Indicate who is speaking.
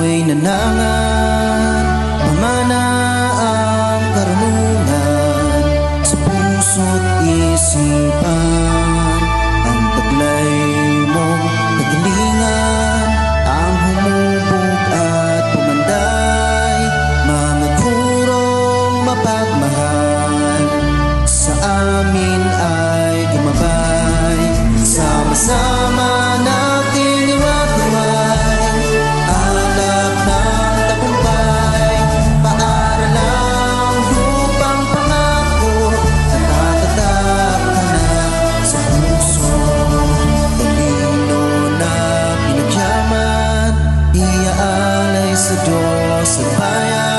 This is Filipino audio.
Speaker 1: ako'y nanangan, pamana ang karunungan sa puso't isipan. Ang taglay mong kagalingan ang humubog at pumanday, mga gurong mapagmahal sa amin ay gumabay. Sama-sama nating iwag-iway, alap ng tagumpay, paaralang lupang pangako, natatatak ka na sa puso. Talino na pinagyaman, iaalay sa Diyos at bayan.